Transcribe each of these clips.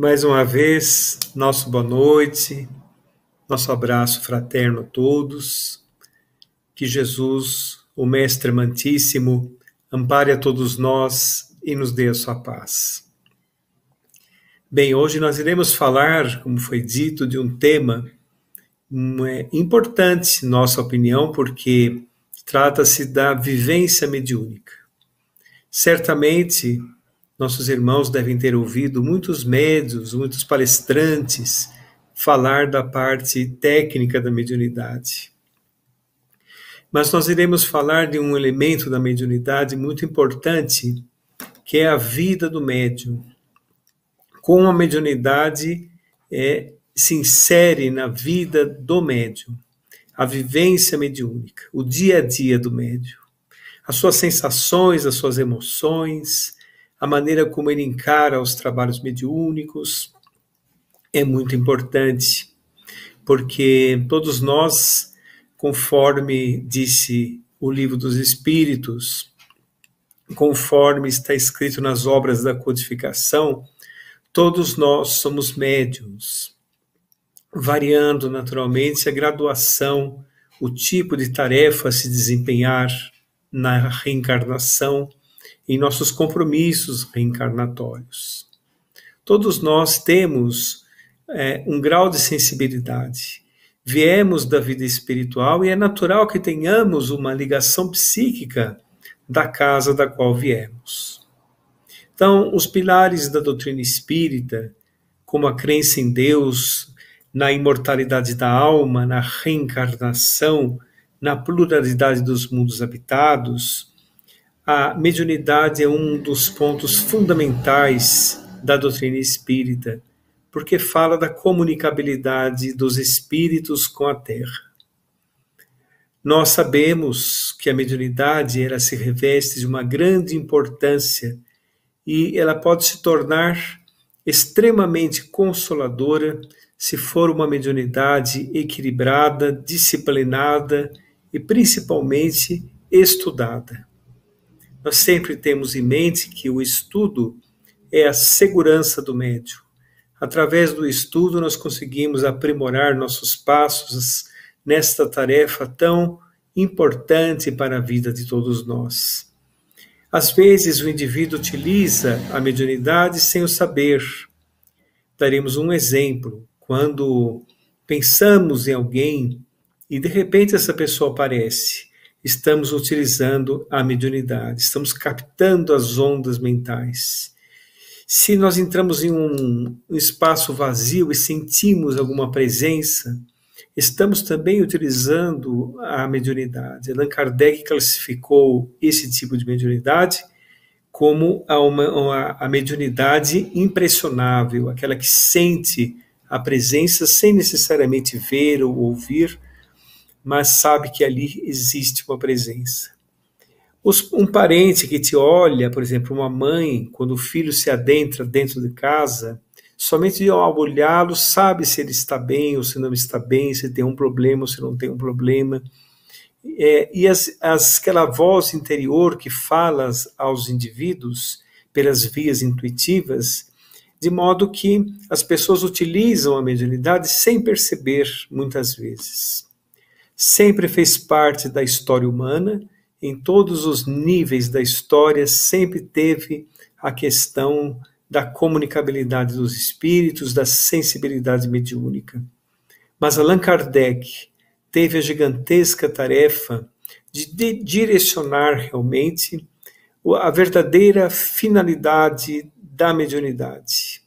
Mais uma vez, nosso boa noite, nosso abraço fraterno a todos. Que Jesus, o Mestre amantíssimo, ampare a todos nós e nos dê a sua paz. Bem, hoje nós iremos falar, como foi dito, de um tema importante, nossa opinião, porque trata-se da vivência mediúnica. Certamente, nossos irmãos devem ter ouvido muitos médiuns, muitos palestrantes falar da parte técnica da mediunidade. Mas nós iremos falar de um elemento da mediunidade muito importante, que é a vida do médium. Como a mediunidade se insere na vida do médium, a vivência mediúnica, o dia a dia do médium, as suas sensações, as suas emoções, a maneira como ele encara os trabalhos mediúnicos é muito importante, porque todos nós, conforme disse o Livro dos Espíritos, conforme está escrito nas obras da codificação, todos nós somos médiuns, variando naturalmente a graduação, o tipo de tarefa a se desempenhar na reencarnação, em nossos compromissos reencarnatórios. Todos nós temos um grau de sensibilidade. Viemos da vida espiritual e é natural que tenhamos uma ligação psíquica da casa da qual viemos. Então, os pilares da doutrina espírita, como a crença em Deus, na imortalidade da alma, na reencarnação, na pluralidade dos mundos habitados, a mediunidade é um dos pontos fundamentais da doutrina espírita, porque fala da comunicabilidade dos espíritos com a Terra. Nós sabemos que a mediunidade ela se reveste de uma grande importância e ela pode se tornar extremamente consoladora se for uma mediunidade equilibrada, disciplinada e principalmente estudada. Nós sempre temos em mente que o estudo é a segurança do médium. Através do estudo, nós conseguimos aprimorar nossos passos nesta tarefa tão importante para a vida de todos nós. Às vezes, o indivíduo utiliza a mediunidade sem o saber. Daremos um exemplo. Quando pensamos em alguém e, de repente, essa pessoa aparece, estamos utilizando a mediunidade, estamos captando as ondas mentais. Se nós entramos em um espaço vazio e sentimos alguma presença, estamos também utilizando a mediunidade. Allan Kardec classificou esse tipo de mediunidade como a mediunidade impressionável, aquela que sente a presença sem necessariamente ver ou ouvir, mas sabe que ali existe uma presença. Um parente que te olha, por exemplo, uma mãe, quando o filho se adentra dentro de casa, somente ao olhá-lo sabe se ele está bem ou se não está bem, se tem um problema ou se não tem um problema. E aquela voz interior que fala aos indivíduos pelas vias intuitivas, de modo que as pessoas utilizam a mediunidade sem perceber, muitas vezes. Sempre fez parte da história humana, em todos os níveis da história, sempre teve a questão da comunicabilidade dos espíritos, da sensibilidade mediúnica. Mas Allan Kardec teve a gigantesca tarefa de direcionar realmente a verdadeira finalidade da mediunidade.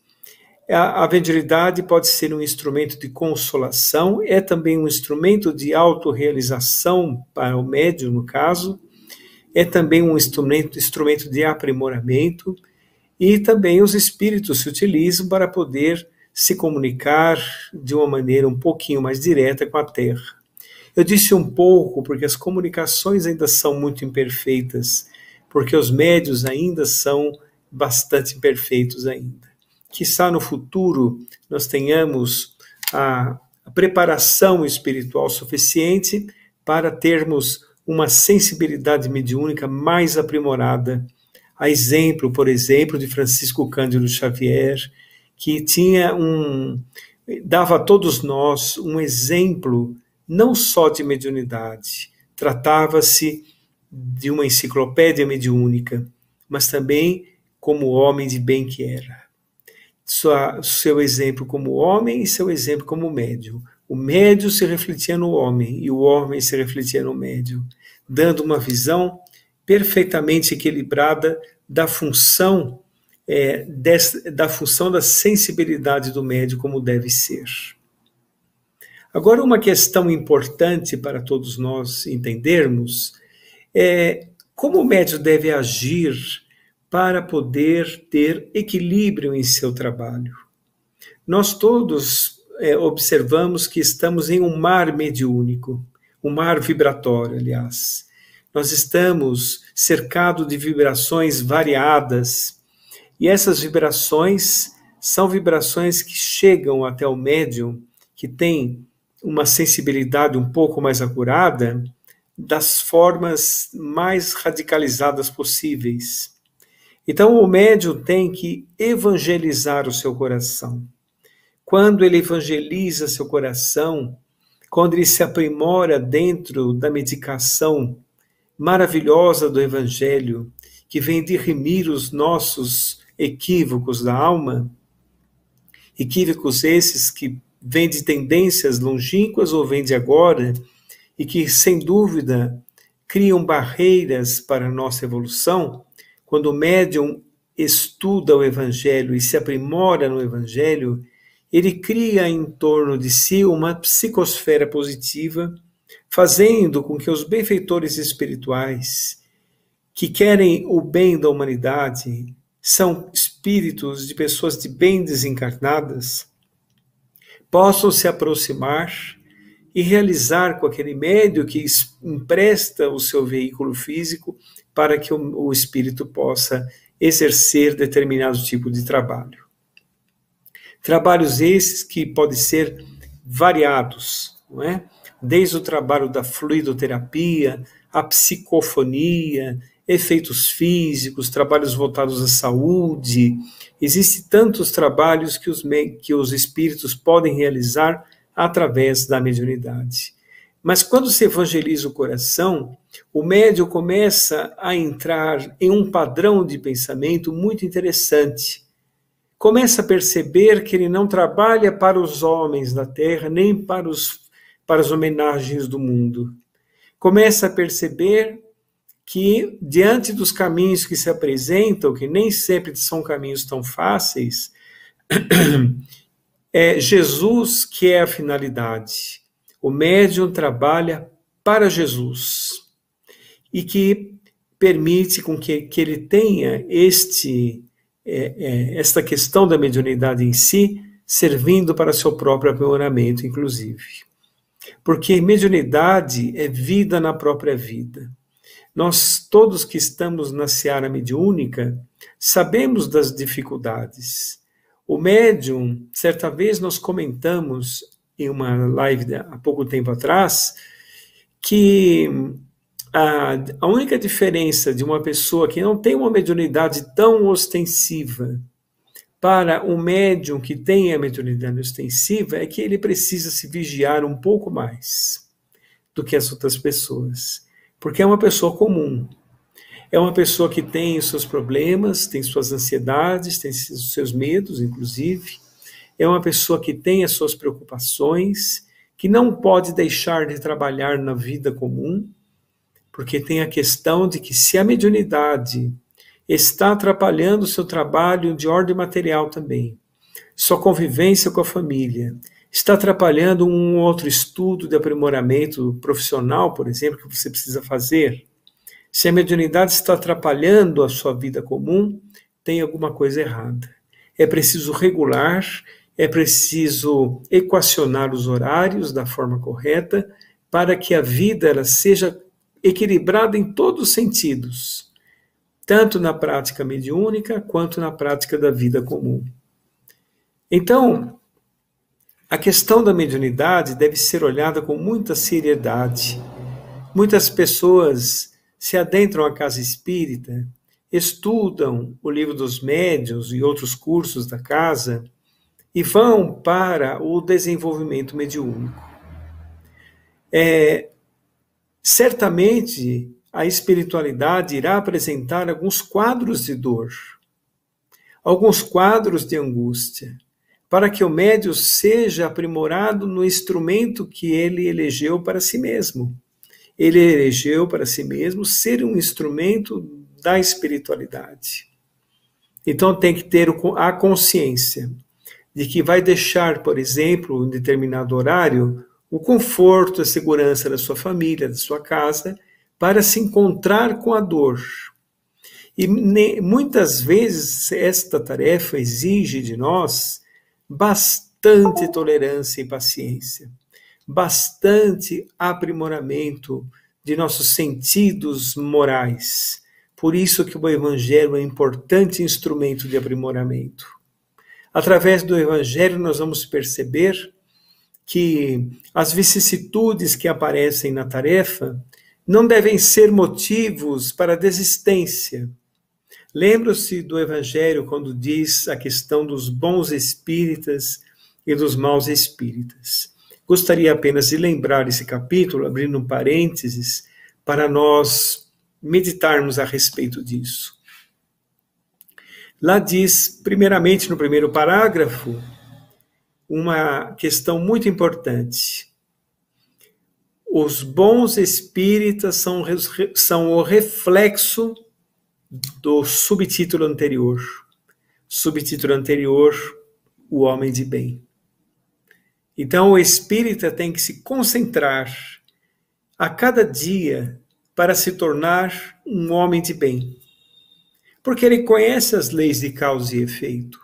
A mediunidade pode ser um instrumento de consolação, é também um instrumento de autorrealização para o médium, no caso, é também um instrumento de aprimoramento, e também os espíritos se utilizam para poder se comunicar de uma maneira um pouquinho mais direta com a Terra. Eu disse um pouco porque as comunicações ainda são muito imperfeitas, porque os médiuns ainda são bastante imperfeitos ainda. Quizá no futuro nós tenhamos a preparação espiritual suficiente para termos uma sensibilidade mediúnica mais aprimorada, a exemplo, por exemplo, de Francisco Cândido Xavier, que dava a todos nós um exemplo não só de mediunidade, tratava-se de uma enciclopédia mediúnica, mas também como homem de bem que era. Seu exemplo como homem e seu exemplo como médium. O médium se refletia no homem e o homem se refletia no médium, dando uma visão perfeitamente equilibrada da função da sensibilidade do médium como deve ser. Agora, uma questão importante para todos nós entendermos é como o médium deve agir para poder ter equilíbrio em seu trabalho. Nós todos observamos que estamos em um mar mediúnico, um mar vibratório, aliás. Nós estamos cercados de vibrações variadas, e essas vibrações são vibrações que chegam até o médium, que tem uma sensibilidade um pouco mais acurada, das formas mais radicalizadas possíveis. Então, o médium tem que evangelizar o seu coração. Quando ele evangeliza seu coração, quando ele se aprimora dentro da medicação maravilhosa do Evangelho, que vem de remir os nossos equívocos da alma, equívocos esses que vêm de tendências longínquas ou vêm de agora, e que, sem dúvida, criam barreiras para a nossa evolução. Quando o médium estuda o Evangelho e se aprimora no Evangelho, ele cria em torno de si uma psicosfera positiva, fazendo com que os benfeitores espirituais, que querem o bem da humanidade, são espíritos de pessoas de bem desencarnadas, possam se aproximar e realizar com aquele médium que empresta o seu veículo físico para que o espírito possa exercer determinado tipo de trabalho. Trabalhos esses que podem ser variados, não é? Desde o trabalho da fluidoterapia, a psicofonia, efeitos físicos, trabalhos voltados à saúde. Existem tantos trabalhos que os espíritos podem realizar através da mediunidade. Mas quando se evangeliza o coração, o médium começa a entrar em um padrão de pensamento muito interessante. Começa a perceber que ele não trabalha para os homens da terra, nem para as homenagens do mundo. Começa a perceber que, diante dos caminhos que se apresentam, que nem sempre são caminhos tão fáceis, é Jesus que é a finalidade. O médium trabalha para Jesus e que permite com que ele tenha esta questão da mediunidade em si, servindo para seu próprio aprimoramento, inclusive. Porque mediunidade é vida na própria vida. Nós, todos que estamos na seara mediúnica, sabemos das dificuldades. O médium, certa vez nós comentamos em uma live há pouco tempo atrás, que a única diferença de uma pessoa que não tem uma mediunidade tão ostensiva para um médium que tem a mediunidade ostensiva é que ele precisa se vigiar um pouco mais do que as outras pessoas, porque é uma pessoa comum, é uma pessoa que tem os seus problemas, tem suas ansiedades, tem os seus medos, inclusive, é uma pessoa que tem as suas preocupações, que não pode deixar de trabalhar na vida comum, porque tem a questão de que se a mediunidade está atrapalhando o seu trabalho de ordem material também, sua convivência com a família, está atrapalhando um outro estudo de aprimoramento profissional, por exemplo, que você precisa fazer, se a mediunidade está atrapalhando a sua vida comum, tem alguma coisa errada. É preciso regular, é preciso equacionar os horários da forma correta para que a vida ela seja equilibrada em todos os sentidos, tanto na prática mediúnica quanto na prática da vida comum. Então, a questão da mediunidade deve ser olhada com muita seriedade. Muitas pessoas se adentram à casa espírita, estudam o livro dos médiuns e outros cursos da casa, e vão para o desenvolvimento mediúnico. Certamente, a espiritualidade irá apresentar alguns quadros de dor, alguns quadros de angústia, para que o médium seja aprimorado no instrumento que ele elegeu para si mesmo. Ele elegeu para si mesmo ser um instrumento da espiritualidade. Então tem que ter a consciência de que vai deixar, por exemplo, em determinado horário, o conforto, a segurança da sua família, da sua casa, para se encontrar com a dor. E muitas vezes esta tarefa exige de nós bastante tolerância e paciência, bastante aprimoramento de nossos sentidos morais. Por isso que o Evangelho é um importante instrumento de aprimoramento. Através do Evangelho nós vamos perceber que as vicissitudes que aparecem na tarefa não devem ser motivos para desistência. Lembra-se do Evangelho quando diz a questão dos bons espíritas e dos maus espíritas. Gostaria apenas de lembrar esse capítulo, abrindo um parênteses, para nós meditarmos a respeito disso. Lá diz, primeiramente no primeiro parágrafo, uma questão muito importante. Os bons espíritas são o reflexo do subtítulo anterior. Subtítulo anterior, o homem de bem. Então o espírita tem que se concentrar a cada dia para se tornar um homem de bem. Porque ele conhece as leis de causa e efeito.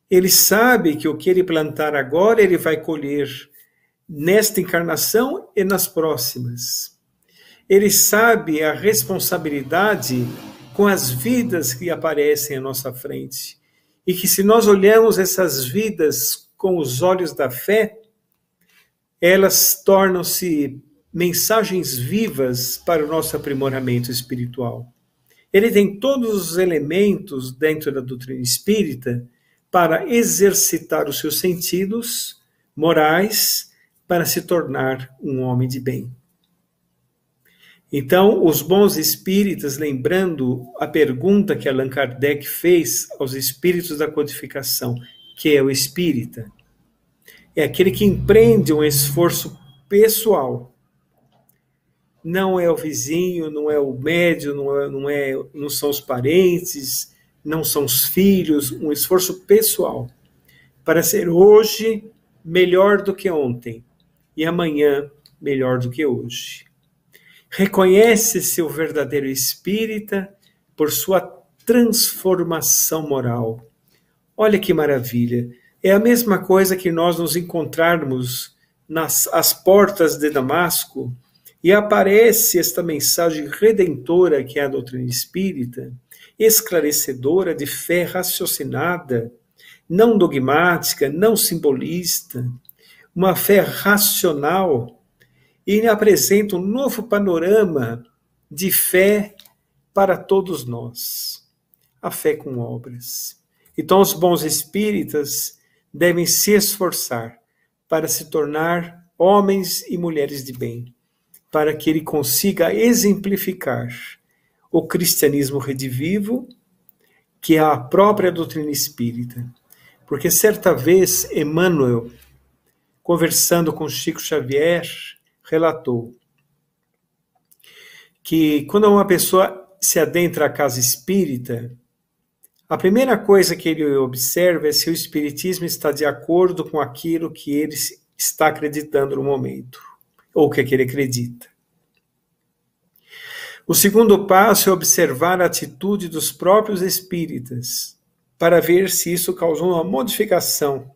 Ele sabe que o que ele plantar agora, ele vai colher nesta encarnação e nas próximas. Ele sabe a responsabilidade com as vidas que aparecem à nossa frente. E que se nós olharmos essas vidas com os olhos da fé, elas tornam-se mensagens vivas para o nosso aprimoramento espiritual. Ele tem todos os elementos dentro da doutrina espírita para exercitar os seus sentidos morais para se tornar um homem de bem. Então, os bons espíritas, lembrando a pergunta que Allan Kardec fez aos espíritos da codificação, que é o espírita, é aquele que empreende um esforço pessoal. Não é o vizinho, não é o médium, não são os parentes, não são os filhos, um esforço pessoal para ser hoje melhor do que ontem e amanhã melhor do que hoje. Reconhece-se o verdadeiro espírita por sua transformação moral. Olha que maravilha! É a mesma coisa que nós nos encontrarmos às portas de Damasco e aparece esta mensagem redentora que é a doutrina espírita, esclarecedora de fé raciocinada, não dogmática, não simbolista, uma fé racional, e apresenta um novo panorama de fé para todos nós. A fé com obras. Então os bons espíritas devem se esforçar para se tornar homens e mulheres de bem, para que ele consiga exemplificar o cristianismo redivivo, que é a própria doutrina espírita. Porque certa vez Emmanuel, conversando com Chico Xavier, relatou que quando uma pessoa se adentra à casa espírita, a primeira coisa que ele observa é se o espiritismo está de acordo com aquilo que ele está acreditando no momento, ou que ele acredita. O segundo passo é observar a atitude dos próprios espíritas, para ver se isso causou uma modificação,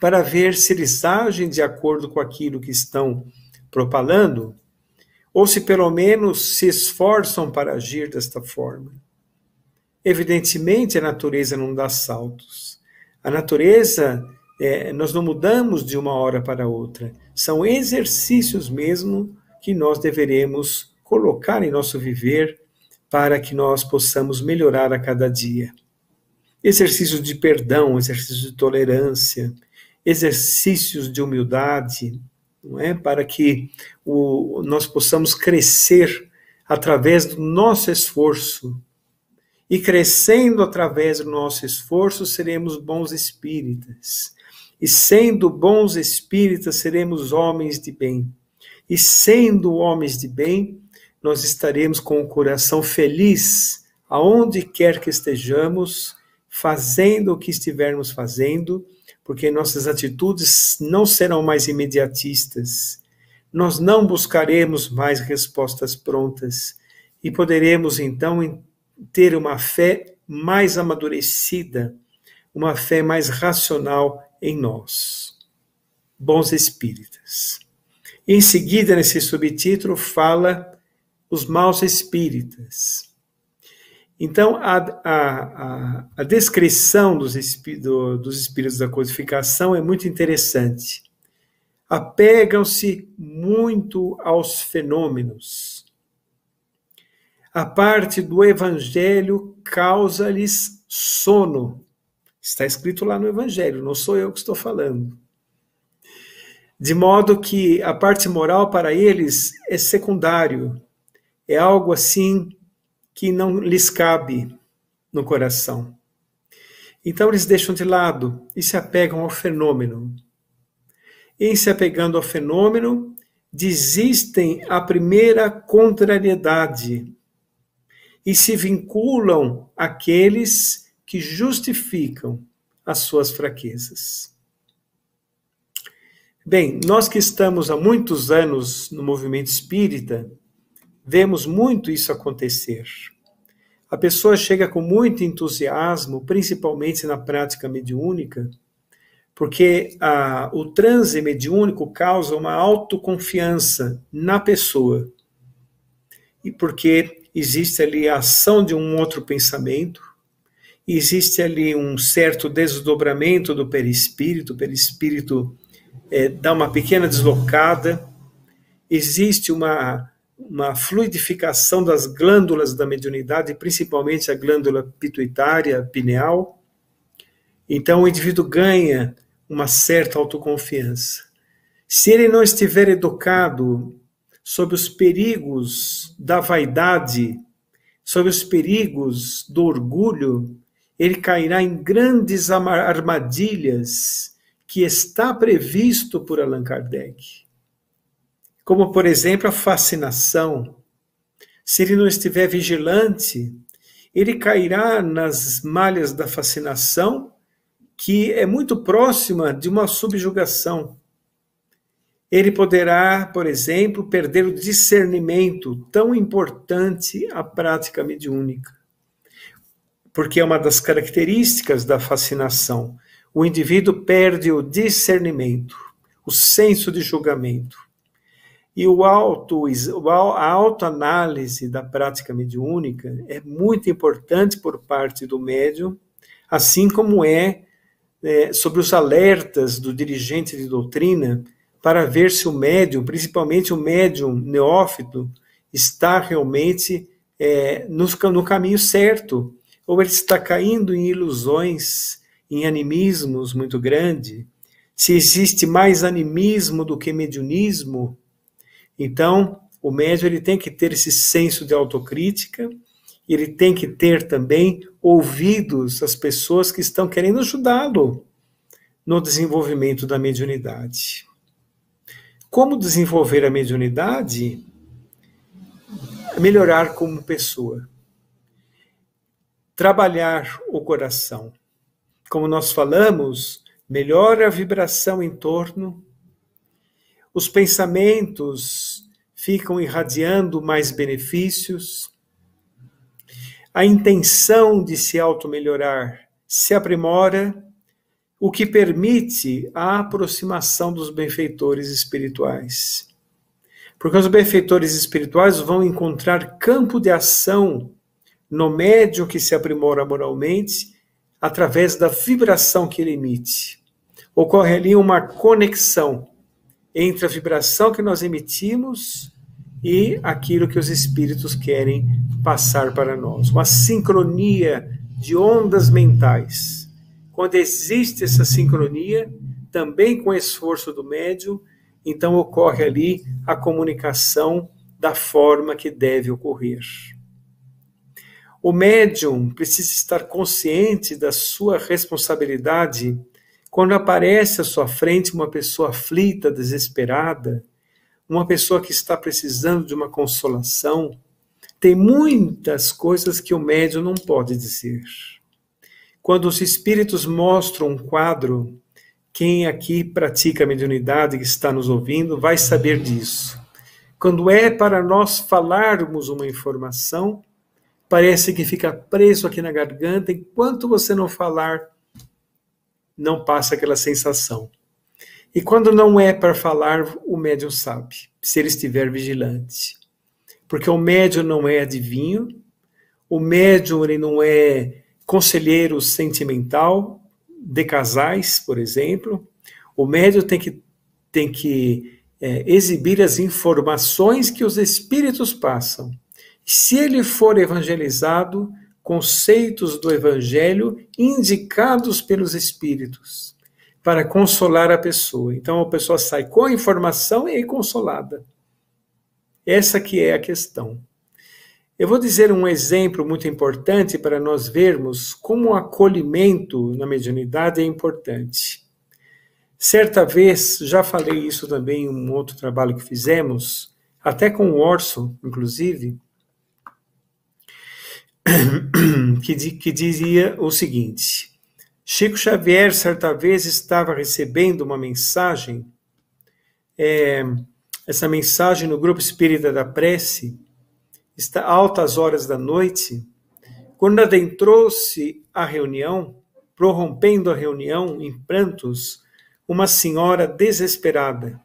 para ver se eles agem de acordo com aquilo que estão propalando, ou se pelo menos se esforçam para agir desta forma. Evidentemente, a natureza não dá saltos. A natureza, nós não mudamos de uma hora para outra. São exercícios mesmo que nós deveremos colocar em nosso viver para que nós possamos melhorar a cada dia. exercícios de perdão, exercícios de tolerância, exercícios de humildade, não é? Para que nós possamos crescer através do nosso esforço. E crescendo através do nosso esforço, seremos bons espíritas. E sendo bons espíritas, seremos homens de bem. E sendo homens de bem, nós estaremos com o coração feliz, aonde quer que estejamos, fazendo o que estivermos fazendo, porque nossas atitudes não serão mais imediatistas. Nós não buscaremos mais respostas prontas e poderemos, então, ter uma fé mais amadurecida, uma fé mais racional em nós. Bons espíritas. Em seguida, nesse subtítulo, fala os maus espíritas. Então, a descrição dos espíritos da codificação é muito interessante. Apegam-se muito aos fenômenos. A parte do Evangelho causa-lhes sono. Está escrito lá no Evangelho, não sou eu que estou falando. De modo que a parte moral para eles é secundário. É algo assim que não lhes cabe no coração. Então eles deixam de lado e se apegam ao fenômeno. Em se apegando ao fenômeno, desistem à primeira contrariedade e se vinculam àqueles que justificam as suas fraquezas. Bem, nós que estamos há muitos anos no movimento espírita, vemos muito isso acontecer. A pessoa chega com muito entusiasmo, principalmente na prática mediúnica, porque o transe mediúnico causa uma autoconfiança na pessoa. E porque existe ali a ação de um outro pensamento, existe ali um certo desdobramento do perispírito, o perispírito dá uma pequena deslocada, existe uma fluidificação das glândulas da mediunidade, principalmente a glândula pituitária, pineal. Então o indivíduo ganha uma certa autoconfiança. Se ele não estiver educado sobre os perigos da vaidade, sobre os perigos do orgulho, ele cairá em grandes armadilhas que está previsto por Allan Kardec. Como, por exemplo, a fascinação. Se ele não estiver vigilante, ele cairá nas malhas da fascinação, que é muito próxima de uma subjugação. Ele poderá, por exemplo, perder o discernimento, tão importante à prática mediúnica. Porque é uma das características da fascinação. O indivíduo perde o discernimento, o senso de julgamento. E a autoanálise da prática mediúnica é muito importante por parte do médium, assim como sobre os alertas do dirigente de doutrina, para ver se o médium, principalmente o médium neófito, está realmente no caminho certo, ou ele está caindo em ilusões, em animismos muito grandes. Se existe mais animismo do que mediunismo, então o médium ele tem que ter esse senso de autocrítica, ele tem que ter também ouvidos às pessoas que estão querendo ajudá-lo no desenvolvimento da mediunidade. Como desenvolver a mediunidade? Melhorar como pessoa. Trabalhar o coração. Como nós falamos, melhora a vibração em torno, os pensamentos ficam irradiando mais benefícios, a intenção de se auto-melhorar se aprimora, o que permite a aproximação dos benfeitores espirituais. Porque os benfeitores espirituais vão encontrar campo de ação no médium que se aprimora moralmente, através da vibração que ele emite. Ocorre ali uma conexão entre a vibração que nós emitimos e aquilo que os espíritos querem passar para nós. Uma sincronia de ondas mentais. Quando existe essa sincronia, também com o esforço do médium, então ocorre ali a comunicação da forma que deve ocorrer. O médium precisa estar consciente da sua responsabilidade quando aparece à sua frente uma pessoa aflita, desesperada, uma pessoa que está precisando de uma consolação. Tem muitas coisas que o médium não pode dizer. Quando os espíritos mostram um quadro, quem aqui pratica a mediunidade, que está nos ouvindo, vai saber disso. Quando é para nós falarmos uma informação, parece que fica preso aqui na garganta, enquanto você não falar, não passa aquela sensação. E quando não é para falar, o médium sabe, se ele estiver vigilante. Porque o médium não é adivinho, o médium ele não é conselheiro sentimental de casais, por exemplo. O médium tem que exibir as informações que os espíritos passam. Se ele for evangelizado, conceitos do evangelho indicados pelos espíritos para consolar a pessoa. Então a pessoa sai com a informação e consolada. Essa que é a questão. Eu vou dizer um exemplo muito importante para nós vermos como o acolhimento na mediunidade é importante. Certa vez, já falei isso também em um outro trabalho que fizemos, até com o Orson, inclusive, que dizia o seguinte: Chico Xavier, certa vez, estava recebendo uma mensagem, essa mensagem no Grupo Espírita da Prece, está altas horas da noite, quando adentrou-se a reunião, prorrompendo a reunião em prantos, uma senhora desesperada.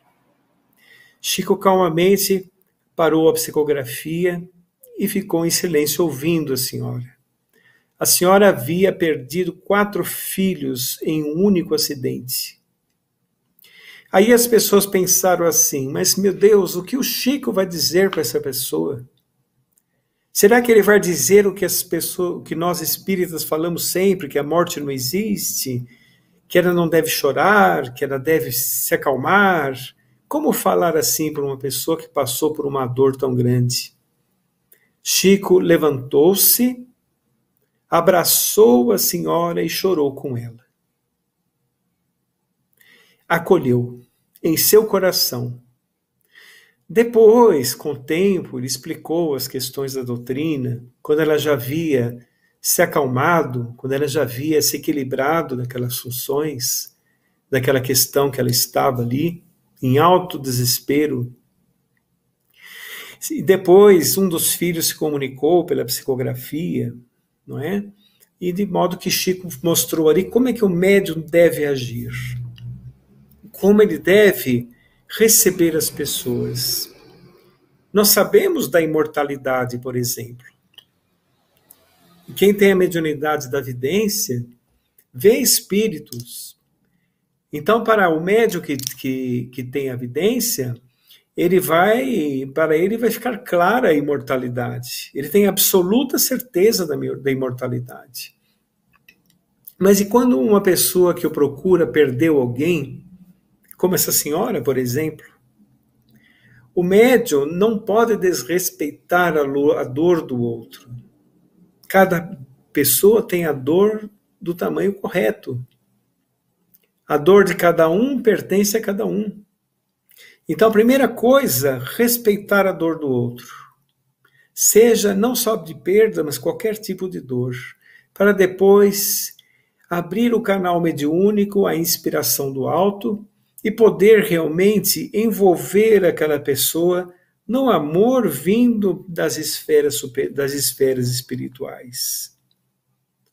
Chico calmamente parou a psicografia e ficou em silêncio ouvindo a senhora. A senhora havia perdido 4 filhos em um único acidente. Aí as pessoas pensaram assim, mas meu Deus, o que o Chico vai dizer para essa pessoa? Será que ele vai dizer o que nós espíritas falamos sempre, que a morte não existe, que ela não deve chorar, que ela deve se acalmar? Como falar assim para uma pessoa que passou por uma dor tão grande? Chico levantou-se, abraçou a senhora e chorou com ela. Acolheu em seu coração. Depois, com o tempo, ele explicou as questões da doutrina, quando ela já havia se acalmado, quando ela já havia se equilibrado daquelas funções, daquela questão que ela estava ali, em alto desespero. E depois, um dos filhos se comunicou pela psicografia, não é? E de modo que Chico mostrou ali como é que o médium deve agir, como ele deve receber as pessoas. Nós sabemos da imortalidade, por exemplo. Quem tem a mediunidade da vidência vê espíritos. Então, para o médium que tem a vidência, para ele vai ficar clara a imortalidade. Ele tem absoluta certeza da imortalidade. Mas e quando uma pessoa que o procura perdeu alguém, como essa senhora, por exemplo, o médium não pode desrespeitar a dor do outro. Cada pessoa tem a dor do tamanho correto. A dor de cada um pertence a cada um. Então, a primeira coisa, respeitar a dor do outro. Seja não só de perda, mas qualquer tipo de dor. Para depois abrir o canal mediúnico, a inspiração do alto, e poder realmente envolver aquela pessoa no amor vindo das esferas espirituais.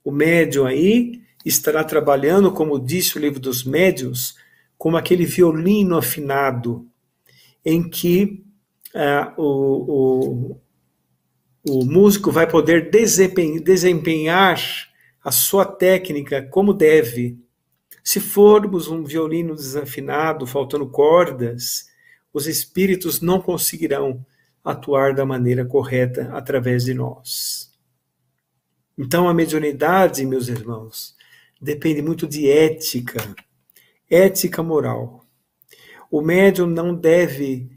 O médium aí estará trabalhando, como disse o Livro dos Médiuns, como aquele violino afinado, em que o músico vai poder desempenhar a sua técnica como deve. Se formos um violino desafinado, faltando cordas, os espíritos não conseguirão atuar da maneira correta através de nós. Então, a mediunidade, meus irmãos, depende muito de ética, ética moral. O médium não deve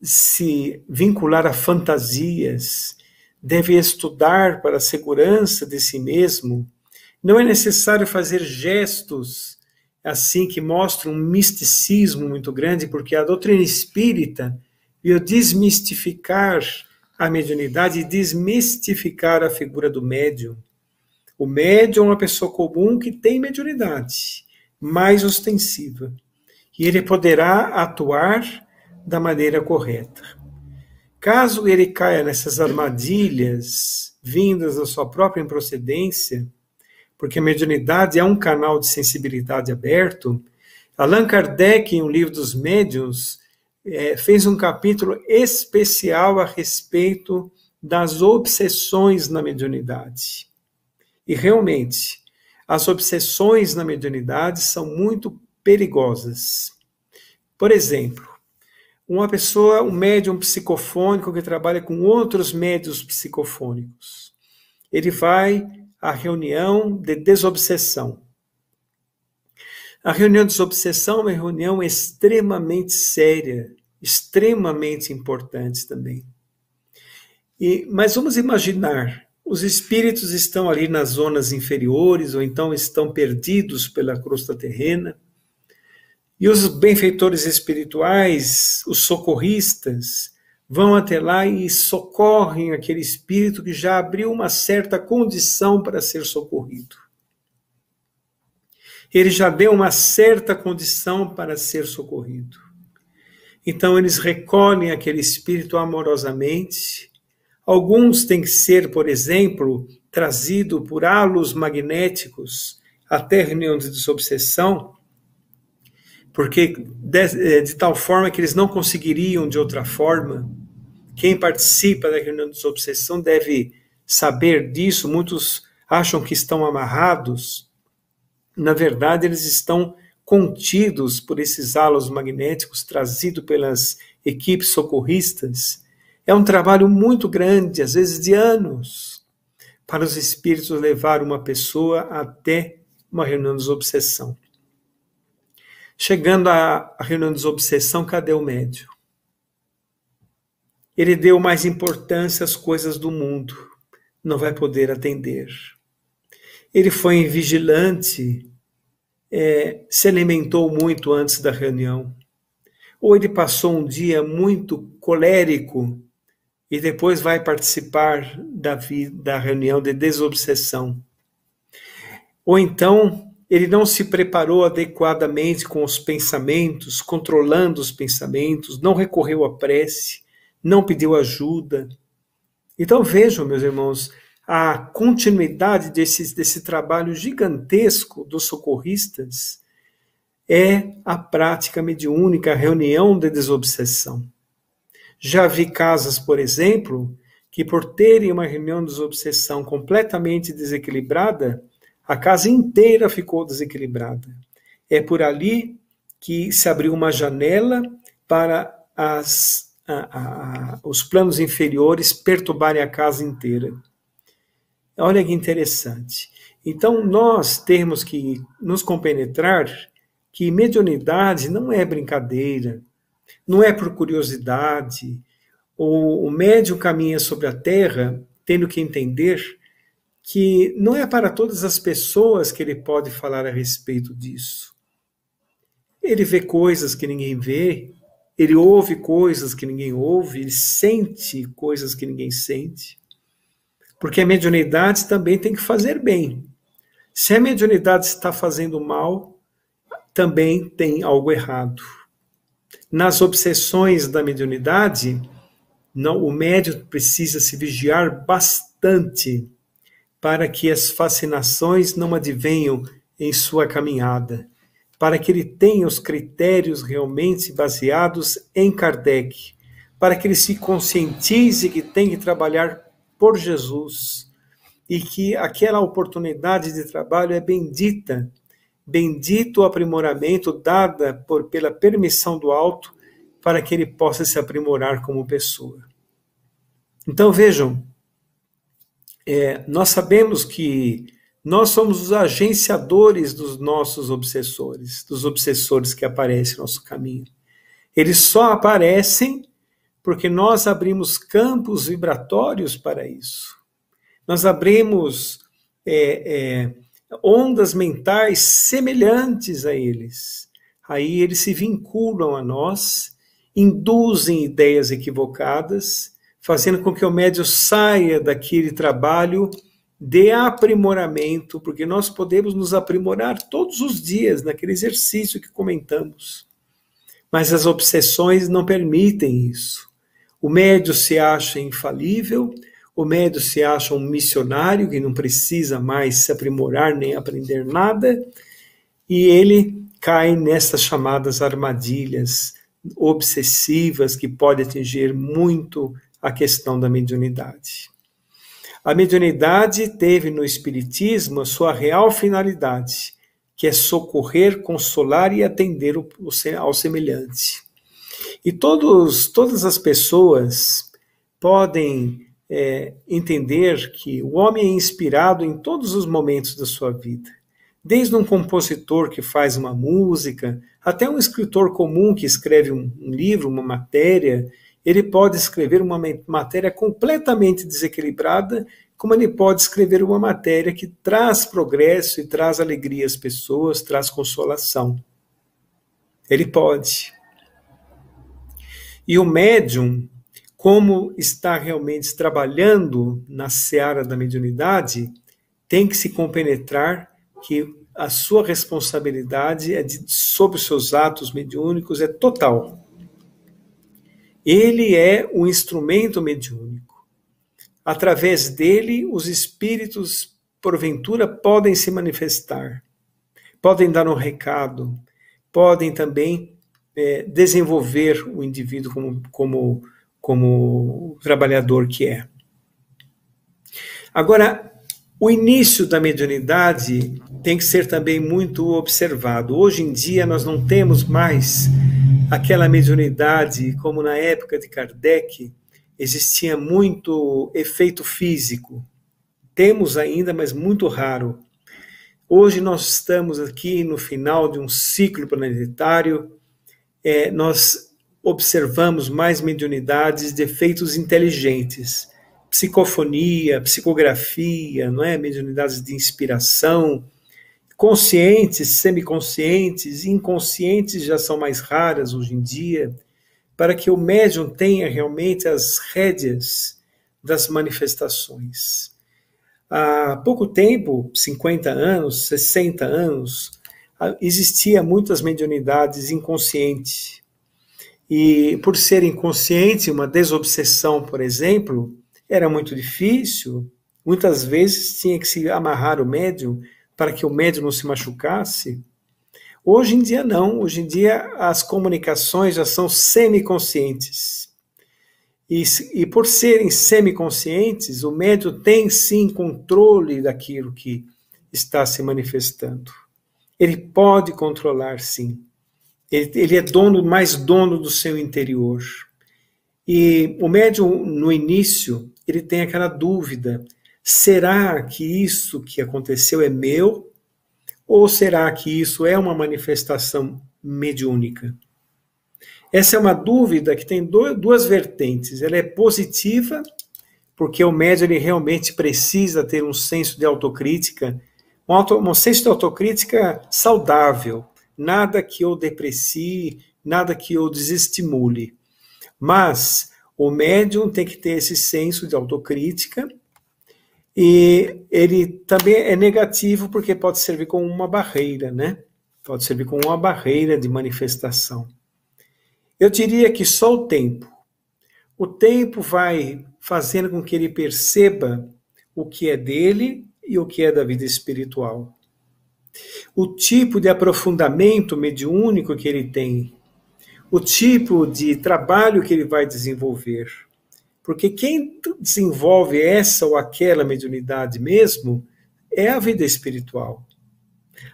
se vincular a fantasias, deve estudar para a segurança de si mesmo. Não é necessário fazer gestos assim que mostram um misticismo muito grande, porque a doutrina espírita veio desmistificar a mediunidade e desmistificar a figura do médium. O médium é uma pessoa comum que tem mediunidade, mais ostensiva, e ele poderá atuar da maneira correta. Caso ele caia nessas armadilhas vindas da sua própria improcedência, porque a mediunidade é um canal de sensibilidade aberto, Allan Kardec, em um livro dos médiuns, fez um capítulo especial a respeito das obsessões na mediunidade. E realmente, as obsessões na mediunidade são muito perigosas. Por exemplo, uma pessoa, um médium psicofônico que trabalha com outros médiuns psicofônicos. Ele vai à reunião de desobsessão. A reunião de desobsessão é uma reunião extremamente séria, extremamente importante também. Mas vamos imaginar, os espíritos estão ali nas zonas inferiores, ou então estão perdidos pela crosta terrena, e os benfeitores espirituais, os socorristas, vão até lá e socorrem aquele espírito que já abriu uma certa condição para ser socorrido. Ele já deu uma certa condição para ser socorrido. Então eles recolhem aquele espírito amorosamente. Alguns têm que ser, por exemplo, trazido por halos magnéticos até a reunião de desobsessão, porque de tal forma que eles não conseguiriam de outra forma. Quem participa da reunião de desobsessão deve saber disso. Muitos acham que estão amarrados. Na verdade, eles estão contidos por esses halos magnéticos trazidos pelas equipes socorristas. É um trabalho muito grande, às vezes de anos, para os espíritos levar uma pessoa até uma reunião de desobsessão. Chegando à reunião de desobsessão, cadê o médium? Ele deu mais importância às coisas do mundo, não vai poder atender. Ele foi invigilante, se alimentou muito antes da reunião. Ou ele passou um dia muito colérico e depois vai participar da reunião de desobsessão. Ou então ele não se preparou adequadamente com os pensamentos, controlando os pensamentos, não recorreu à prece, não pediu ajuda. Então vejam, meus irmãos, a continuidade desse trabalho gigantesco dos socorristas é a prática mediúnica, a reunião de desobsessão. Já vi casas, por exemplo, que por terem uma reunião de desobsessão completamente desequilibrada, a casa inteira ficou desequilibrada. É por ali que se abriu uma janela para os planos inferiores perturbarem a casa inteira. Olha que interessante. Então, nós temos que nos compenetrar que mediunidade não é brincadeira, não é por curiosidade. O médium caminha sobre a terra tendo que entender que não é para todas as pessoas que ele pode falar a respeito disso. Ele vê coisas que ninguém vê, ele ouve coisas que ninguém ouve, ele sente coisas que ninguém sente. Porque a mediunidade também tem que fazer bem. Se a mediunidade está fazendo mal, também tem algo errado. Nas obsessões da mediunidade, o médium precisa se vigiar bastante para que as fascinações não advenham em sua caminhada, para que ele tenha os critérios realmente baseados em Kardec, para que ele se conscientize que tem que trabalhar por Jesus e que aquela oportunidade de trabalho é bendita, bendito o aprimoramento dada pela permissão do alto para que ele possa se aprimorar como pessoa. Então vejam, nós sabemos que nós somos os agenciadores dos nossos obsessores, dos obsessores que aparecem no nosso caminho. Eles só aparecem porque nós abrimos campos vibratórios para isso. Nós abrimos ondas mentais semelhantes a eles. Aí eles se vinculam a nós, induzem ideias equivocadas, fazendo com que o médium saia daquele trabalho de aprimoramento, porque nós podemos nos aprimorar todos os dias naquele exercício que comentamos. Mas as obsessões não permitem isso. O médium se acha infalível, o médium se acha um missionário que não precisa mais se aprimorar nem aprender nada, e ele cai nessas chamadas armadilhas obsessivas que podem atingir muito a questão da mediunidade. A mediunidade teve no Espiritismo a sua real finalidade, que é socorrer, consolar e atender ao semelhante. E todas as pessoas podem entender que o homem é inspirado em todos os momentos da sua vida. Desde um compositor que faz uma música, até um escritor comum que escreve um livro, uma matéria, ele pode escrever uma matéria completamente desequilibrada, como ele pode escrever uma matéria que traz progresso e traz alegria às pessoas, traz consolação. Ele pode. E o médium, como está realmente trabalhando na seara da mediunidade, tem que se compenetrar que a sua responsabilidade sobre os seus atos mediúnicos é total. Ele é o instrumento mediúnico. Através dele, os espíritos, porventura, podem se manifestar, podem dar um recado, podem também desenvolver o indivíduo como trabalhador que é. Agora, o início da mediunidade tem que ser também muito observado. Hoje em dia nós não temos mais aquela mediunidade como na época de Kardec, existia muito efeito físico. Temos ainda, mas muito raro. Hoje nós estamos aqui no final de um ciclo planetário, nós observamos mais mediunidades de efeitos inteligentes, psicofonia, psicografia, não é? Mediunidades de inspiração, conscientes, semiconscientes, inconscientes já são mais raras hoje em dia, para que o médium tenha realmente as rédeas das manifestações. Há pouco tempo, 50 anos, 60 anos, existia muitas mediunidades inconscientes. E por ser inconsciente, uma desobsessão, por exemplo, era muito difícil. Muitas vezes tinha que se amarrar o médium para que o médium não se machucasse. Hoje em dia não, hoje em dia as comunicações já são semiconscientes. E por serem semiconscientes, o médium tem sim controle daquilo que está se manifestando. Ele pode controlar sim. Ele é mais dono do seu interior. E o médium, no início, ele tem aquela dúvida: será que isso que aconteceu é meu? Ou será que isso é uma manifestação mediúnica? Essa é uma dúvida que tem duas vertentes. Ela é positiva, porque o médium ele realmente precisa ter um senso de autocrítica, um senso de autocrítica saudável, nada que o deprecie, nada que o desestimule. Mas o médium tem que ter esse senso de autocrítica, e ele também é negativo porque pode servir como uma barreira, né? Pode servir como uma barreira de manifestação. Eu diria que só o tempo vai fazendo com que ele perceba o que é dele e o que é da vida espiritual. O tipo de aprofundamento mediúnico que ele tem, o tipo de trabalho que ele vai desenvolver. Porque quem desenvolve essa ou aquela mediunidade mesmo é a vida espiritual.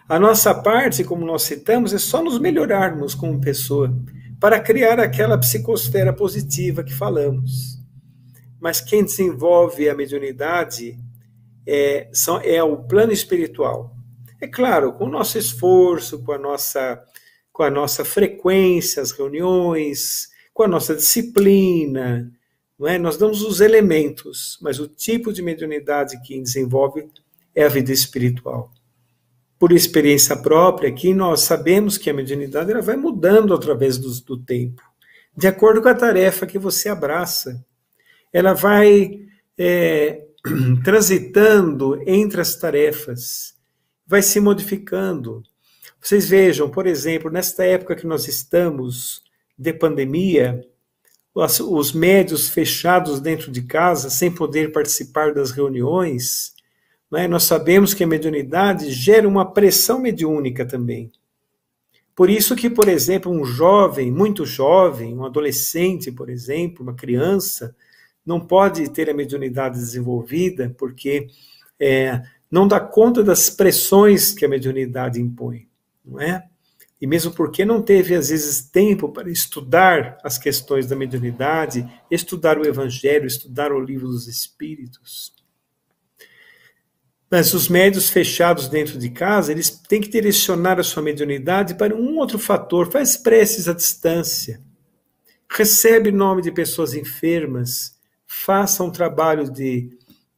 A nossa parte, como nós citamos, é só nos melhorarmos como pessoa, para criar aquela psicosfera positiva que falamos. Mas quem desenvolve a mediunidade é o plano espiritual. É claro, com o nosso esforço, com a nossa frequência, as reuniões, com a nossa disciplina, não é? Nós damos os elementos, mas o tipo de mediunidade que desenvolve é a vida espiritual. Por experiência própria, aqui nós sabemos que a mediunidade ela vai mudando através do tempo, de acordo com a tarefa que você abraça. Ela vai transitando entre as tarefas, vai se modificando. Vocês vejam, por exemplo, nesta época que nós estamos de pandemia, os médios fechados dentro de casa, sem poder participar das reuniões, né, nós sabemos que a mediunidade gera uma pressão mediúnica também. Por isso que, por exemplo, um jovem, muito jovem, um adolescente, por exemplo, uma criança, não pode ter a mediunidade desenvolvida porque não dá conta das pressões que a mediunidade impõe, não é? E mesmo porque não teve, às vezes, tempo para estudar as questões da mediunidade, estudar o Evangelho, estudar o Livro dos Espíritos. Mas os médios fechados dentro de casa, eles têm que direcionar a sua mediunidade para um outro fator. Faz preces à distância. Recebe nome de pessoas enfermas. Faça um trabalho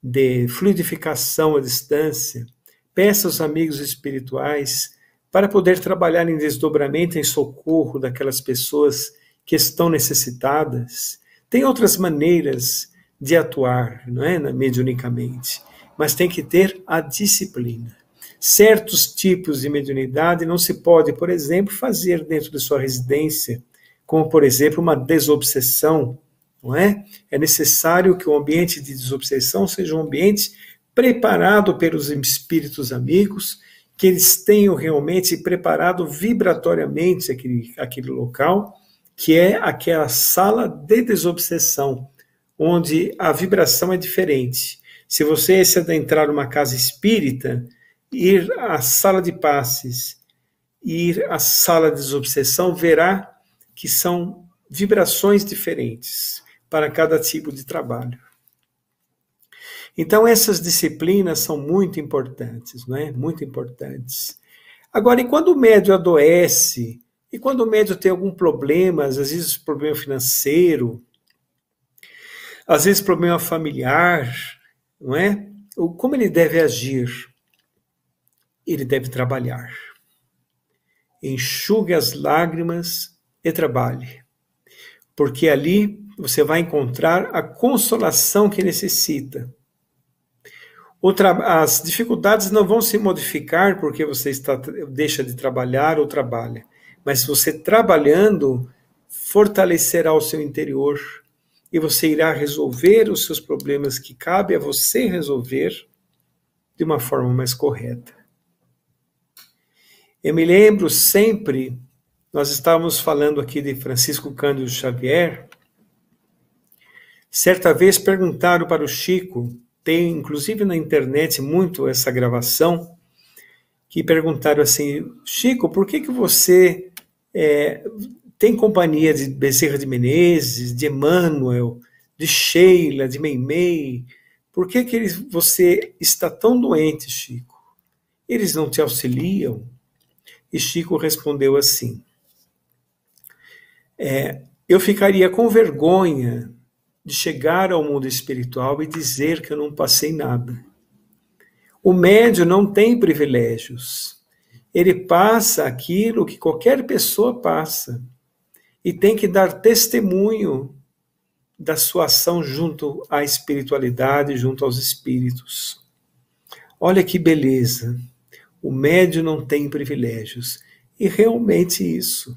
de fluidificação à distância. Peça aos amigos espirituais para poder trabalhar em desdobramento, em socorro daquelas pessoas que estão necessitadas. Tem outras maneiras de atuar, não é? Mediunicamente. Mas tem que ter a disciplina. Certos tipos de mediunidade não se pode, por exemplo, fazer dentro de sua residência, como, por exemplo, uma desobsessão, não é? É necessário que o ambiente de desobsessão seja um ambiente preparado pelos espíritos amigos, que eles tenham realmente preparado vibratoriamente aquele local, que é aquela sala de desobsessão, onde a vibração é diferente. Se você se adentrar numa casa espírita, ir à sala de passes, ir à sala de desobsessão, verá que são vibrações diferentes para cada tipo de trabalho. Então, essas disciplinas são muito importantes, não é? Muito importantes. Agora, e quando o médium adoece, e quando o médium tem algum problema, às vezes problema financeiro, às vezes problema familiar, não é? Como ele deve agir? Ele deve trabalhar. Enxugue as lágrimas e trabalhe. Porque ali você vai encontrar a consolação que necessita. As dificuldades não vão se modificar porque você deixa de trabalhar ou trabalha. Mas você trabalhando, fortalecerá o seu interior e você irá resolver os seus problemas que cabe a você resolver de uma forma mais correta. Eu me lembro sempre, nós estávamos falando aqui de Francisco Cândido Xavier, certa vez perguntaram para o Chico, tem inclusive na internet muito essa gravação, que perguntaram assim, Chico, por que você tem companhia de Bezerra de Menezes, de Emmanuel, de Sheila, de Meimei? Por que você está tão doente, Chico? Eles não te auxiliam? E Chico respondeu assim, eu ficaria com vergonha de chegar ao mundo espiritual e dizer que eu não passei nada. O médium não tem privilégios. Ele passa aquilo que qualquer pessoa passa. E tem que dar testemunho da sua ação junto à espiritualidade, junto aos espíritos. Olha que beleza. O médium não tem privilégios. E realmente isso.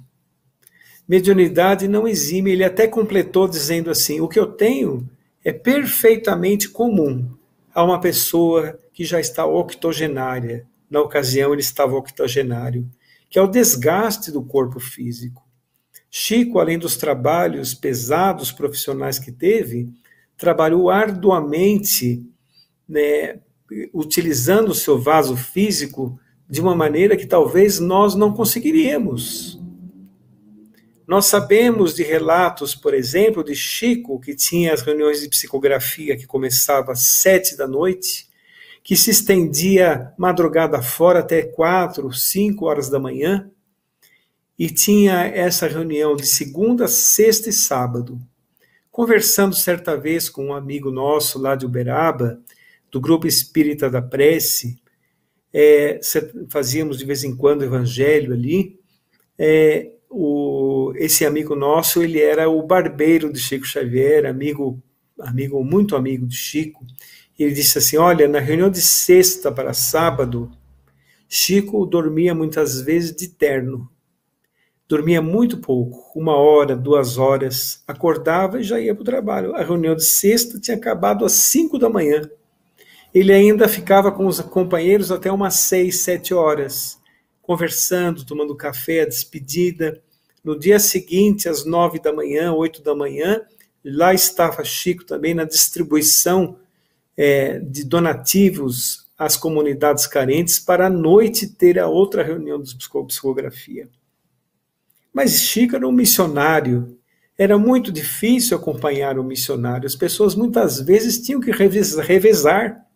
Mediunidade não exime, ele até completou dizendo assim, o que eu tenho é perfeitamente comum a uma pessoa que já está octogenária. Na ocasião ele estava octogenário, que é o desgaste do corpo físico. Chico, além dos trabalhos pesados profissionais que teve, trabalhou arduamente, né, utilizando o seu vaso físico de uma maneira que talvez nós não conseguiríamos. Nós sabemos de relatos, por exemplo, de Chico, que tinha as reuniões de psicografia que começavam às 7 da noite, que se estendia madrugada fora até 4, 5 horas da manhã, e tinha essa reunião de segunda, sexta e sábado. Conversando certa vez com um amigo nosso lá de Uberaba, do Grupo Espírita da Prece, fazíamos de vez em quando evangelho ali, esse amigo nosso, ele era o barbeiro de Chico Xavier, muito amigo de Chico. Ele disse assim, olha, na reunião de sexta para sábado, Chico dormia muitas vezes de terno. Dormia muito pouco, 1 hora, 2 horas, acordava e já ia para o trabalho. A reunião de sexta tinha acabado às 5 da manhã. Ele ainda ficava com os companheiros até umas 6, 7 horas, conversando, tomando café, a despedida. No dia seguinte, às 9 da manhã, 8 da manhã, lá estava Chico também na distribuição de donativos às comunidades carentes para à noite ter a outra reunião de psicografia. Mas Chico era um missionário, era muito difícil acompanhar o missionário, as pessoas muitas vezes tinham que revezar.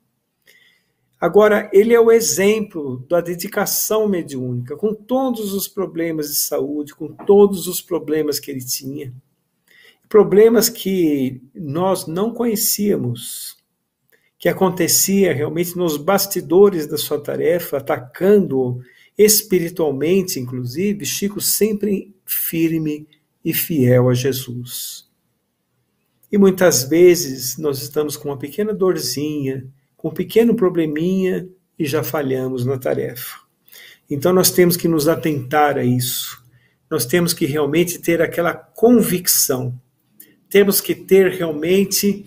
Agora, ele é o exemplo da dedicação mediúnica, com todos os problemas de saúde, com todos os problemas que ele tinha, problemas que nós não conhecíamos, que acontecia realmente nos bastidores da sua tarefa, atacando espiritualmente, inclusive, Chico sempre firme e fiel a Jesus. E muitas vezes nós estamos com uma pequena dorzinha, com um pequeno probleminha e já falhamos na tarefa. Então nós temos que nos atentar a isso. Nós temos que realmente ter aquela convicção. Temos que ter realmente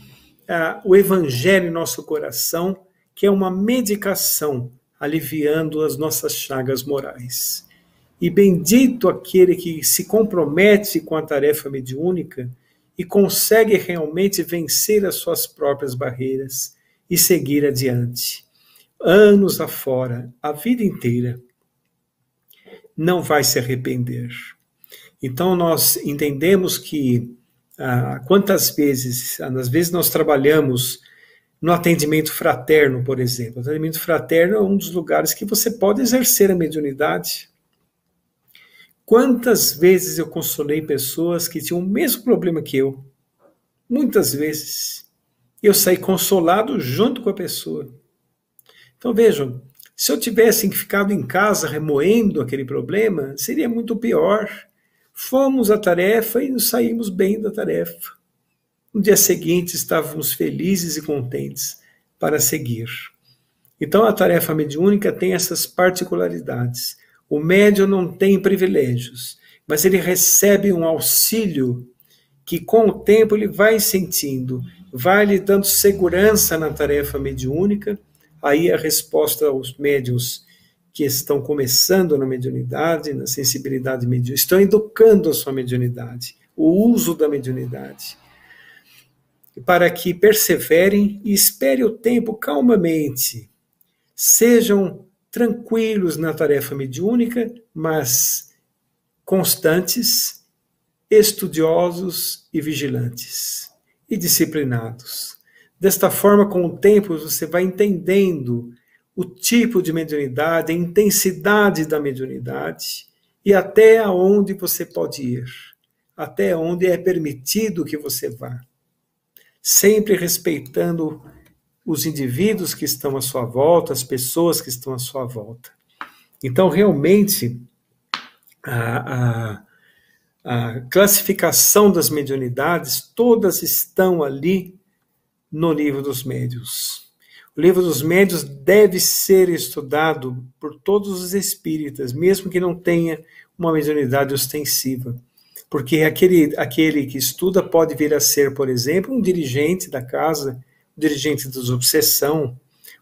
o Evangelho em nosso coração, que é uma medicação, aliviando as nossas chagas morais. E bendito aquele que se compromete com a tarefa mediúnica e consegue realmente vencer as suas próprias barreiras e seguir adiante. Anos afora, a vida inteira, não vai se arrepender. Então nós entendemos que às vezes nós trabalhamos no atendimento fraterno, por exemplo. O atendimento fraterno é um dos lugares que você pode exercer a mediunidade. Quantas vezes eu consolei pessoas que tinham o mesmo problema que eu? Muitas vezes. Eu saí consolado junto com a pessoa. Então vejam, se eu tivesse ficado em casa remoendo aquele problema, seria muito pior. Fomos à tarefa e nos saímos bem da tarefa. No dia seguinte estávamos felizes e contentes para seguir. Então a tarefa mediúnica tem essas particularidades. O médium não tem privilégios, mas ele recebe um auxílio que com o tempo ele vai sentindo, vai lhe dando segurança na tarefa mediúnica. Aí a resposta aos médiuns que estão começando na mediunidade, na sensibilidade mediúnica, estão educando a sua mediunidade, o uso da mediunidade, para que perseverem e esperem o tempo calmamente. Sejam tranquilos na tarefa mediúnica, mas constantes, estudiosos e vigilantes, e disciplinados. Desta forma, com o tempo, você vai entendendo o tipo de mediunidade, a intensidade da mediunidade, e até onde você pode ir, até onde é permitido que você vá. Sempre respeitando os indivíduos que estão à sua volta, as pessoas que estão à sua volta. Então, realmente, a classificação das mediunidades, todas estão ali no Livro dos Médiuns. O Livro dos Médiuns deve ser estudado por todos os espíritas, mesmo que não tenha uma mediunidade ostensiva. Porque aquele que estuda pode vir a ser, por exemplo, um dirigente da casa, um dirigente da desobsessão,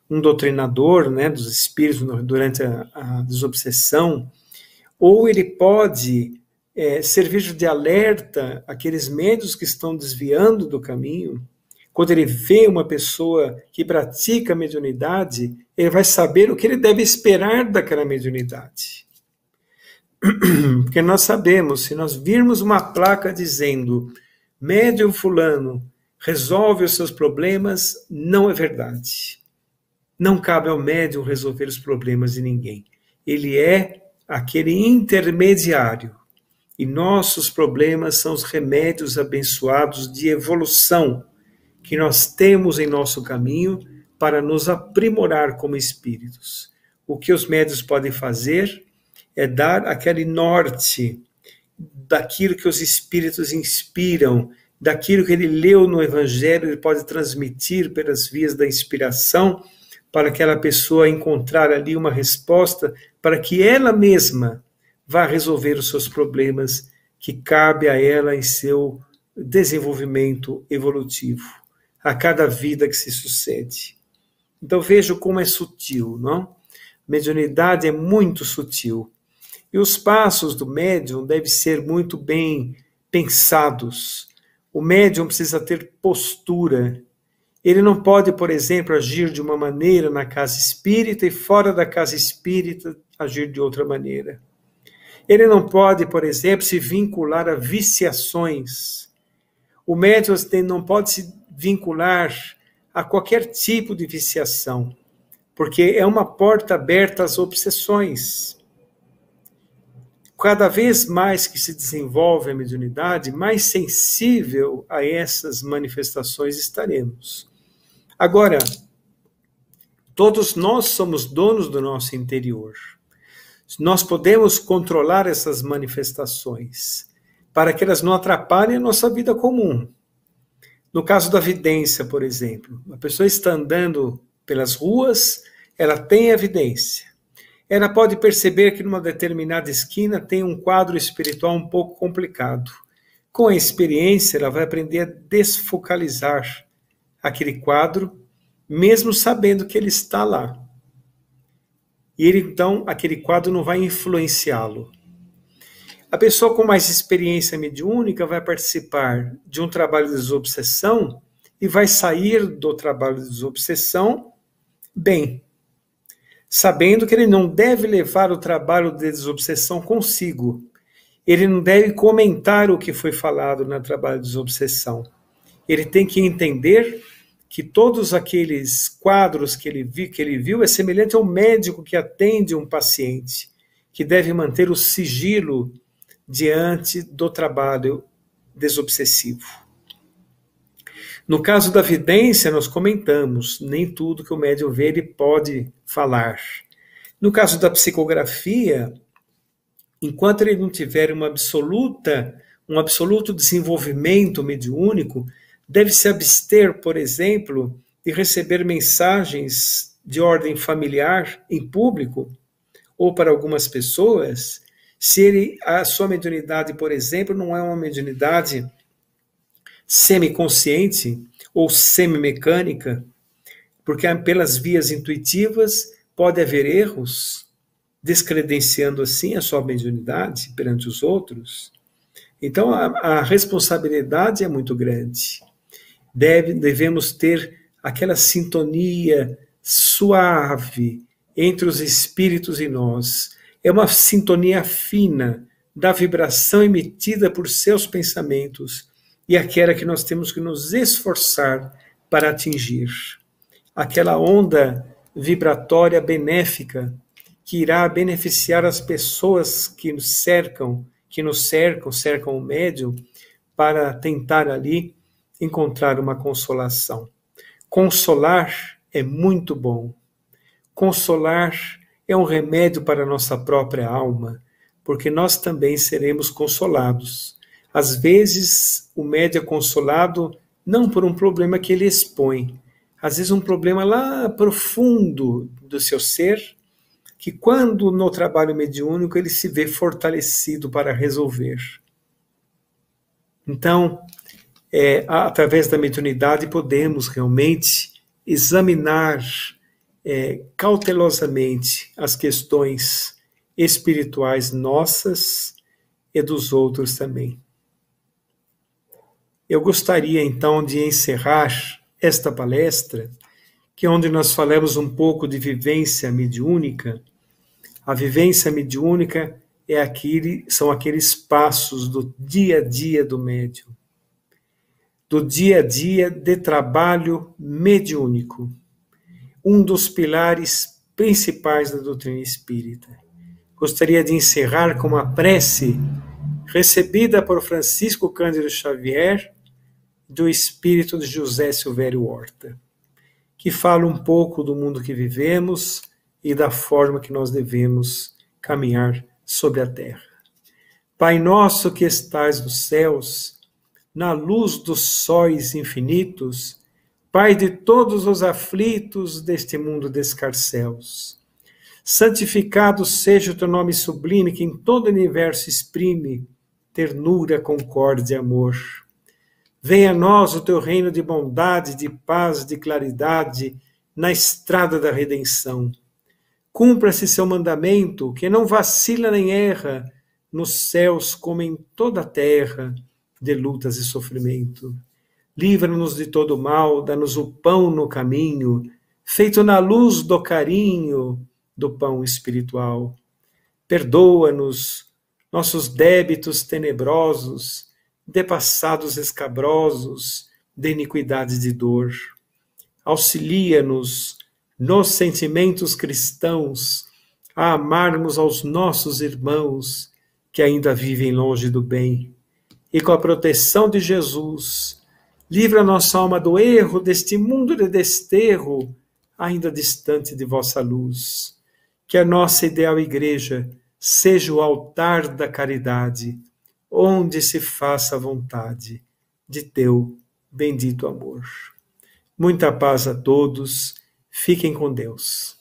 um doutrinador, né, dos espíritos durante a desobsessão, ou ele pode servir de alerta àqueles médiuns que estão desviando do caminho. Quando ele vê uma pessoa que pratica a mediunidade, ele vai saber o que ele deve esperar daquela mediunidade. Porque nós sabemos, se nós virmos uma placa dizendo médium fulano resolve os seus problemas, não é verdade. Não cabe ao médium resolver os problemas de ninguém. Ele é aquele intermediário. E nossos problemas são os remédios abençoados de evolução que nós temos em nosso caminho para nos aprimorar como espíritos. O que os médiuns podem fazer é dar aquele norte daquilo que os espíritos inspiram, daquilo que ele leu no Evangelho, ele pode transmitir pelas vias da inspiração para aquela pessoa encontrar ali uma resposta para que ela mesma vá resolver os seus problemas que cabe a ela em seu desenvolvimento evolutivo, a cada vida que se sucede. Então vejo como é sutil, não? Mediunidade é muito sutil. E os passos do médium devem ser muito bem pensados. O médium precisa ter postura. Ele não pode, por exemplo, agir de uma maneira na casa espírita e fora da casa espírita agir de outra maneira. Ele não pode, por exemplo, se vincular a viciações. O médium não pode se vincular a qualquer tipo de viciação, porque é uma porta aberta às obsessões. Cada vez mais que se desenvolve a mediunidade, mais sensível a essas manifestações estaremos. Agora, todos nós somos donos do nosso interior. Nós podemos controlar essas manifestações para que elas não atrapalhem a nossa vida comum. No caso da vidência, por exemplo, a pessoa está andando pelas ruas, ela tem evidência. Ela pode perceber que numa determinada esquina tem um quadro espiritual um pouco complicado. Com a experiência, ela vai aprender a desfocalizar aquele quadro, mesmo sabendo que ele está lá. E ele, então, aquele quadro não vai influenciá-lo. A pessoa com mais experiência mediúnica vai participar de um trabalho de desobsessão e vai sair do trabalho de desobsessão bem, sabendo que ele não deve levar o trabalho de desobsessão consigo. Ele não deve comentar o que foi falado no trabalho de desobsessão. Ele tem que entender que todos aqueles quadros que ele viu é semelhante ao médico que atende um paciente, que deve manter o sigilo diante do trabalho desobsessivo. No caso da vidência, nós comentamos, nem tudo que o médium vê ele pode falar. No caso da psicografia, enquanto ele não tiver um absoluto desenvolvimento mediúnico, deve se abster, por exemplo, de receber mensagens de ordem familiar em público, ou para algumas pessoas, se a sua mediunidade, por exemplo, não é uma mediunidade semiconsciente ou semimecânica, porque pelas vias intuitivas pode haver erros, descredenciando assim a sua mediunidade perante os outros. Então a responsabilidade é muito grande. Devemos ter aquela sintonia suave entre os espíritos e nós. É uma sintonia fina da vibração emitida por seus pensamentos e aquela que nós temos que nos esforçar para atingir. Aquela onda vibratória benéfica que irá beneficiar as pessoas que nos cercam o médium, para tentar ali encontrar uma consolação. Consolar é muito bom. Consolar é um remédio para a nossa própria alma, porque nós também seremos consolados. Às vezes, o médium é consolado não por um problema que ele expõe, às vezes um problema lá profundo do seu ser, que quando no trabalho mediúnico ele se vê fortalecido para resolver. Então, através da mediunidade podemos realmente examinar cautelosamente as questões espirituais nossas e dos outros também. Eu gostaria então de encerrar esta palestra, que é onde nós falamos um pouco de vivência mediúnica. A vivência mediúnica são aqueles passos do dia a dia do médium, do dia a dia de trabalho mediúnico. um dos pilares principais da doutrina espírita. Gostaria de encerrar com uma prece recebida por Francisco Cândido Xavier, do espírito de José Silvério Horta, que fala um pouco do mundo que vivemos e da forma que nós devemos caminhar sobre a terra. Pai nosso que estais nos céus, na luz dos sóis infinitos, Pai de todos os aflitos deste mundo de escarcéus, santificado seja o teu nome sublime, que em todo o universo exprime ternura, concórdia e amor. Venha a nós o teu reino de bondade, de paz, de claridade, na estrada da redenção. Cumpra-se seu mandamento, que não vacila nem erra, nos céus como em toda a terra, de lutas e sofrimento. Livra-nos de todo mal, dá-nos o pão no caminho, feito na luz do carinho do pão espiritual. Perdoa-nos nossos débitos tenebrosos, de passados escabrosos, de iniquidade e de dor. Auxilia-nos nos sentimentos cristãos a amarmos aos nossos irmãos que ainda vivem longe do bem. E com a proteção de Jesus, livra a nossa alma do erro deste mundo de desterro, ainda distante de vossa luz. Que a nossa ideal igreja seja o altar da caridade, onde se faça a vontade de teu bendito amor. Muita paz a todos, fiquem com Deus.